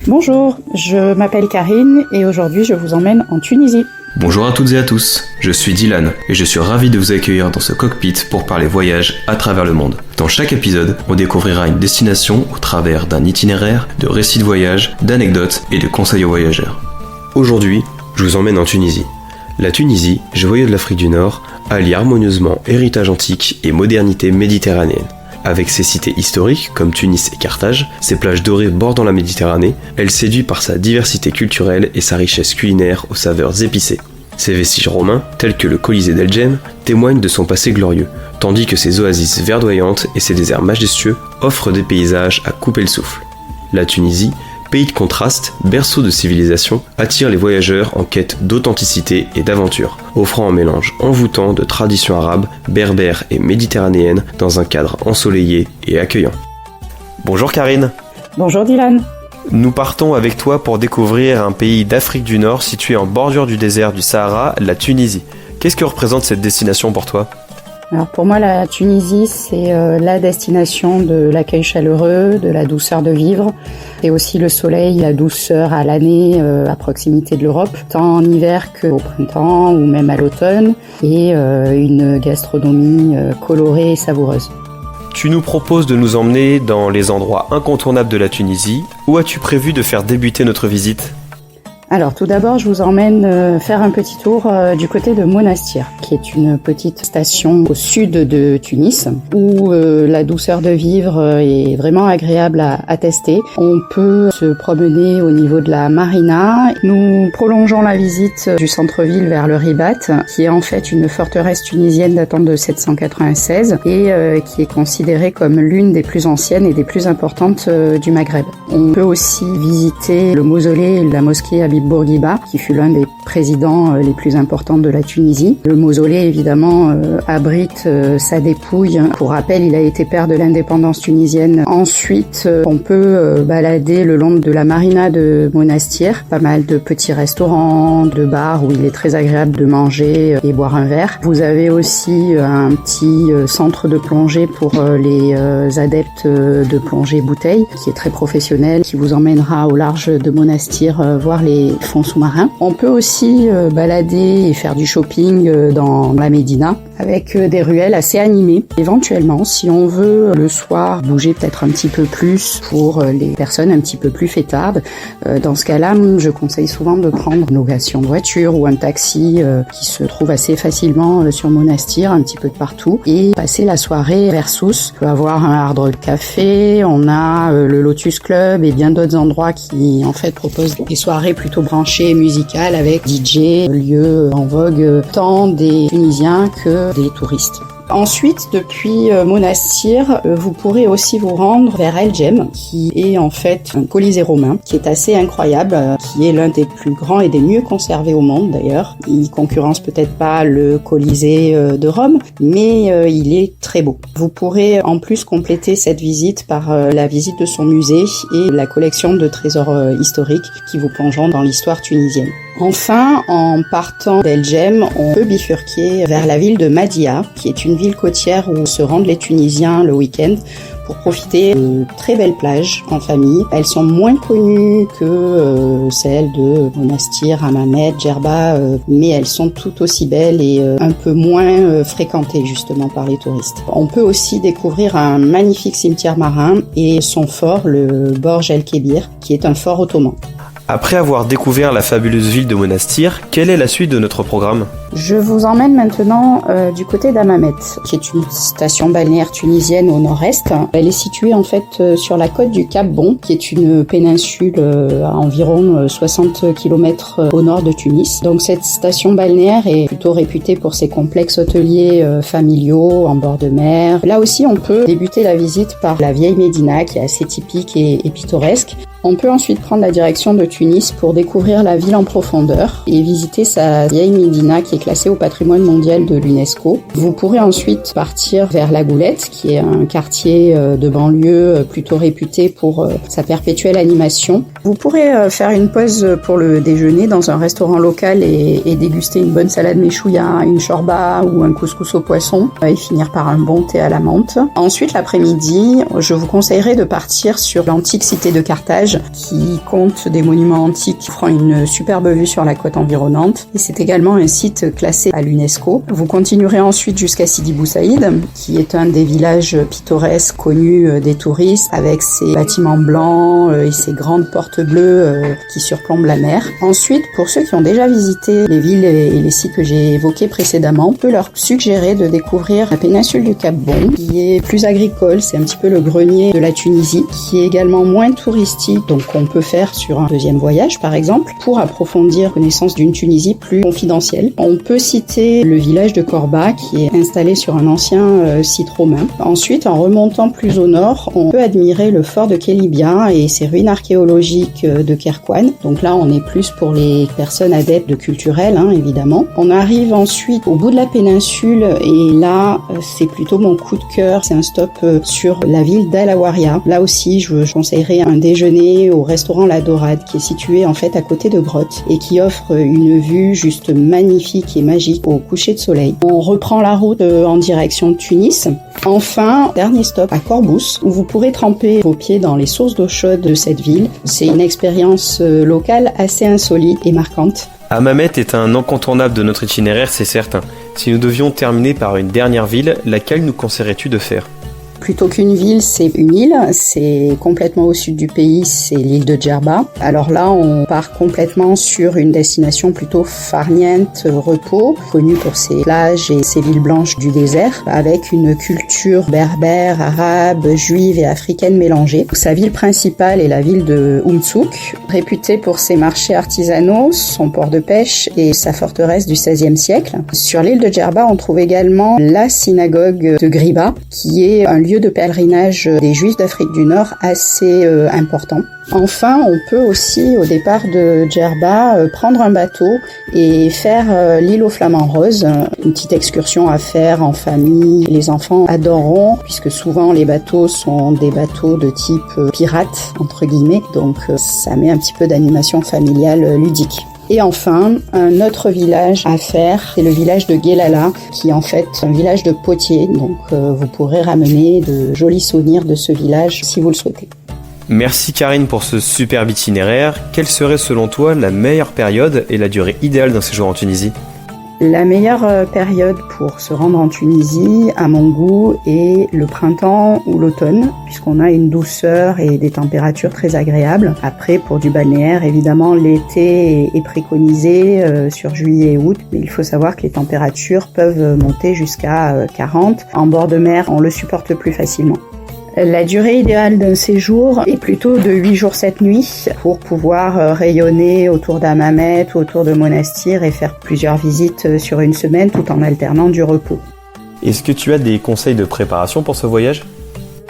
Bonjour, je m'appelle Karine et aujourd'hui je vous emmène en Tunisie. Bonjour à toutes et à tous, je suis Dylan et je suis ravi de vous accueillir dans ce cockpit pour parler voyage à travers le monde. Dans chaque épisode, on découvrira une destination au travers d'un itinéraire, de récits de voyage, d'anecdotes et de conseils aux voyageurs. Aujourd'hui, je vous emmène en Tunisie. La Tunisie, joyau de l'Afrique du Nord, allie harmonieusement héritage antique et modernité méditerranéenne. Avec ses cités historiques comme Tunis et Carthage, ses plages dorées bordant la Méditerranée, elle séduit par sa diversité culturelle et sa richesse culinaire aux saveurs épicées. Ses vestiges romains, tels que le Colisée d'El Djem, témoignent de son passé glorieux, tandis que ses oasis verdoyantes et ses déserts majestueux offrent des paysages à couper le souffle. La Tunisie, pays de contraste, berceau de civilisation, attire les voyageurs en quête d'authenticité et d'aventure, offrant un mélange envoûtant de traditions arabes, berbères et méditerranéennes dans un cadre ensoleillé et accueillant. Bonjour Karine. Bonjour Dylan. Nous partons avec toi pour découvrir un pays d'Afrique du Nord situé en bordure du désert du Sahara, la Tunisie. Qu'est-ce que représente cette destination pour toi ? Alors pour moi, la Tunisie, c'est la destination de l'accueil chaleureux, de la douceur de vivre, et aussi le soleil, la douceur à l'année à proximité de l'Europe, tant en hiver qu'au printemps ou même à l'automne, et une gastronomie colorée et savoureuse. Tu nous proposes de nous emmener dans les endroits incontournables de la Tunisie. Où as-tu prévu de faire débuter notre visite ? Alors tout d'abord, je vous emmène faire un petit tour du côté de Monastir, qui est une petite station au sud de Tunis, où la douceur de vivre est vraiment agréable à tester. On peut se promener au niveau de la marina. Nous prolongeons la visite du centre-ville vers le Ribat, qui est en fait une forteresse tunisienne datant de 796 et qui est considérée comme l'une des plus anciennes et des plus importantes du Maghreb. On peut aussi visiter le mausolée et la mosquée Habib Bourguiba, qui fut l'un des présidents les plus importants de la Tunisie. Le mausolée, évidemment, abrite sa dépouille. Pour rappel, il a été père de l'indépendance tunisienne. Ensuite, on peut balader le long de la marina de Monastir. Pas mal de petits restaurants, de bars où il est très agréable de manger et boire un verre. Vous avez aussi un petit centre de plongée pour les adeptes de plongée bouteille, qui est très professionnel, qui vous emmènera au large de Monastir voir les fonds sous-marins. On peut aussi balader et faire du shopping dans la Médina avec des ruelles assez animées. Éventuellement, si on veut le soir bouger peut-être un petit peu plus pour les personnes un petit peu plus fêtardes, dans ce cas-là, je conseille souvent de prendre une location de voiture ou un taxi qui se trouve assez facilement sur Monastir, un petit peu de partout, et passer la soirée vers Sousse. On peut avoir un Hard Rock Café, on a le Lotus Club et bien d'autres endroits qui en fait proposent des soirées plutôt branchées musicales avec DJ, lieux en vogue tant des Tunisiens que des touristes. Ensuite, depuis Monastir, vous pourrez aussi vous rendre vers El Djem, qui est en fait un colisée romain, qui est assez incroyable, qui est l'un des plus grands et des mieux conservés au monde d'ailleurs. Il concurrence peut-être pas le Colisée de Rome, mais il est très beau. Vous pourrez en plus compléter cette visite par la visite de son musée et la collection de trésors historiques qui vous plongeront dans l'histoire tunisienne. Enfin, en partant d'El Djem, on peut bifurquer vers la ville de Madia, qui est une ville côtière où se rendent les Tunisiens le week-end pour profiter de très belles plages en famille. Elles sont moins connues que celles de Monastir, Hammamet, Djerba, mais elles sont tout aussi belles et un peu moins fréquentées justement par les touristes. On peut aussi découvrir un magnifique cimetière marin et son fort, le Borj el-Kébir, qui est un fort ottoman. Après avoir découvert la fabuleuse ville de Monastir, quelle est la suite de notre programme ? Je vous emmène maintenant du côté d'Hammamet, qui est une station balnéaire tunisienne au nord-est. Elle est située en fait sur la côte du Cap Bon, qui est une péninsule à environ 60 km au nord de Tunis. Donc cette station balnéaire est plutôt réputée pour ses complexes hôteliers familiaux en bord de mer. Là aussi, on peut débuter la visite par la vieille Médina, qui est assez typique et pittoresque. On peut ensuite prendre la direction de Tunis pour découvrir la ville en profondeur et visiter sa vieille médina qui est classée au patrimoine mondial de l'UNESCO. Vous pourrez ensuite partir vers La Goulette, qui est un quartier de banlieue plutôt réputé pour sa perpétuelle animation. Vous pourrez faire une pause pour le déjeuner dans un restaurant local et déguster une bonne salade méchouia, une chorba ou un couscous au poisson et finir par un bon thé à la menthe. Ensuite, l'après-midi, je vous conseillerais de partir sur l'antique cité de Carthage qui compte des monuments antiques offrant une superbe vue sur la côte environnante et c'est également un site classé à l'UNESCO. Vous continuerez ensuite jusqu'à Sidi Bou Saïd qui est un des villages pittoresques connus des touristes avec ses bâtiments blancs et ses grandes portes bleues qui surplombent la mer. Ensuite, pour ceux qui ont déjà visité les villes et les sites que j'ai évoqués précédemment, on peut leur suggérer de découvrir la péninsule du Cap Bon qui est plus agricole, c'est un petit peu le grenier de la Tunisie, qui est également moins touristique, donc on peut faire sur un deuxième voyage par exemple, pour approfondir la connaissance d'une Tunisie plus confidentielle. On peut citer le village de Korba qui est installé sur un ancien site romain. Ensuite, en remontant plus au nord, on peut admirer le fort de Kélibia et ses ruines archéologiques de Kerkouane. Donc là, on est plus pour les personnes adeptes de culturel, évidemment. On arrive ensuite au bout de la péninsule et là, c'est plutôt mon coup de cœur. C'est un stop sur la ville d'Al Awaria. Là aussi, je conseillerais un déjeuner au restaurant La Dorade qui est situé en fait à côté de Grotte et qui offre une vue juste magnifique et magique au coucher de soleil. On reprend la route en direction de Tunis. Enfin, dernier stop à Corbous où vous pourrez tremper vos pieds dans les sources d'eau chaude de cette ville. C'est une expérience locale assez insolite et marquante. Hammamet est un incontournable de notre itinéraire, c'est certain. Si nous devions terminer par une dernière ville, laquelle nous conseillerais-tu de faire ? Plutôt qu'une ville, c'est une île, c'est complètement au sud du pays, c'est l'île de Djerba. Alors là, on part complètement sur une destination plutôt farniente, repos, connue pour ses plages et ses villes blanches du désert, avec une culture berbère, arabe, juive et africaine mélangée. Sa ville principale est la ville de Oumtsouk, réputée pour ses marchés artisanaux, son port de pêche et sa forteresse du XVIe siècle. Sur l'île de Djerba, on trouve également la synagogue de Griba, qui est un lieu de pèlerinage des Juifs d'Afrique du Nord assez important. Enfin, on peut aussi, au départ de Djerba, prendre un bateau et faire l'île aux Flamants Roses, une petite excursion à faire en famille. Les enfants adoreront, puisque souvent les bateaux sont des bateaux de type pirate, entre guillemets, donc ça met un petit peu d'animation familiale ludique. Et enfin, un autre village à faire, c'est le village de Guelala, qui est en fait un village de potiers. Donc vous pourrez ramener de jolis souvenirs de ce village si vous le souhaitez. Merci Karine pour ce superbe itinéraire. Quelle serait selon toi la meilleure période et la durée idéale d'un séjour en Tunisie ? La meilleure période pour se rendre en Tunisie, à mon goût, est le printemps ou l'automne, puisqu'on a une douceur et des températures très agréables. Après, pour du balnéaire, évidemment, l'été est préconisé sur juillet et août, mais il faut savoir que les températures peuvent monter jusqu'à 40. En bord de mer, on le supporte plus facilement. La durée idéale d'un séjour est plutôt de 8 jours 7 nuits pour pouvoir rayonner autour d'Hammamet ou autour de Monastir et faire plusieurs visites sur une semaine tout en alternant du repos. Est-ce que tu as des conseils de préparation pour ce voyage ?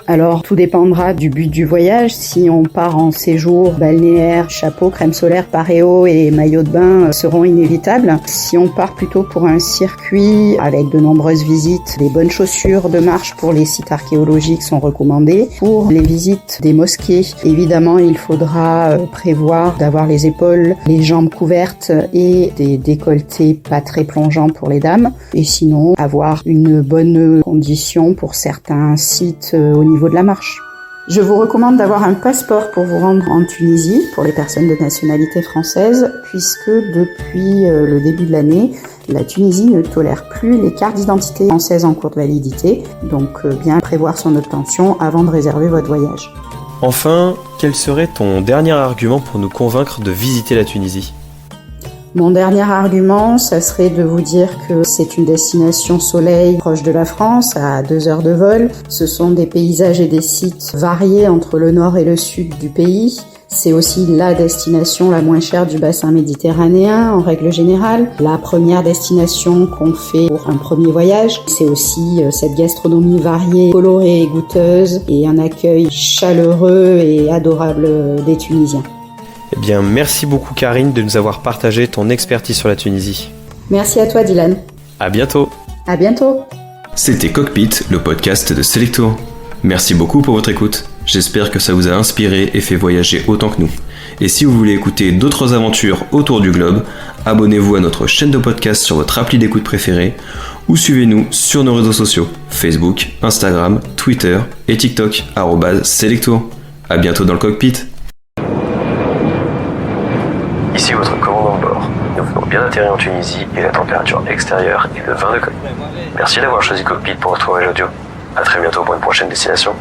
Alors, tout dépendra du but du voyage. Si on part en séjour balnéaire, chapeau, crème solaire, paréo et maillot de bain seront inévitables. Si on part plutôt pour un circuit avec de nombreuses visites, des bonnes chaussures de marche pour les sites archéologiques sont recommandées. Pour les visites des mosquées, évidemment, il faudra prévoir d'avoir les épaules, les jambes couvertes et des décolletés pas très plongeants pour les dames. Et sinon, avoir une bonne condition pour certains sites au niveau de la marche. Je vous recommande d'avoir un passeport pour vous rendre en Tunisie, pour les personnes de nationalité française, puisque depuis le début de l'année, la Tunisie ne tolère plus les cartes d'identité françaises en cours de validité, donc bien prévoir son obtention avant de réserver votre voyage. Enfin, quel serait ton dernier argument pour nous convaincre de visiter la Tunisie ? Mon dernier argument, ça serait de vous dire que c'est une destination soleil proche de la France, à 2 heures de vol. Ce sont des paysages et des sites variés entre le nord et le sud du pays. C'est aussi la destination la moins chère du bassin méditerranéen en règle générale. La première destination qu'on fait pour un premier voyage. C'est aussi cette gastronomie variée, colorée et goûteuse et un accueil chaleureux et adorable des Tunisiens. Eh bien, merci beaucoup Karine de nous avoir partagé ton expertise sur la Tunisie. Merci à toi, Dylan. À bientôt. À bientôt. C'était Cockpit, le podcast de Selectour. Merci beaucoup pour votre écoute. J'espère que ça vous a inspiré et fait voyager autant que nous. Et si vous voulez écouter d'autres aventures autour du globe, abonnez-vous à notre chaîne de podcast sur votre appli d'écoute préférée ou suivez-nous sur nos réseaux sociaux, Facebook, Instagram, Twitter et TikTok, @Selectour. À bientôt dans le cockpit. Ici votre commandant de bord. Nous venons bien d'atterrir en Tunisie et la température extérieure est de 20 degrés. Merci d'avoir choisi Cockpit pour votre voyage audio. À très bientôt pour une prochaine destination.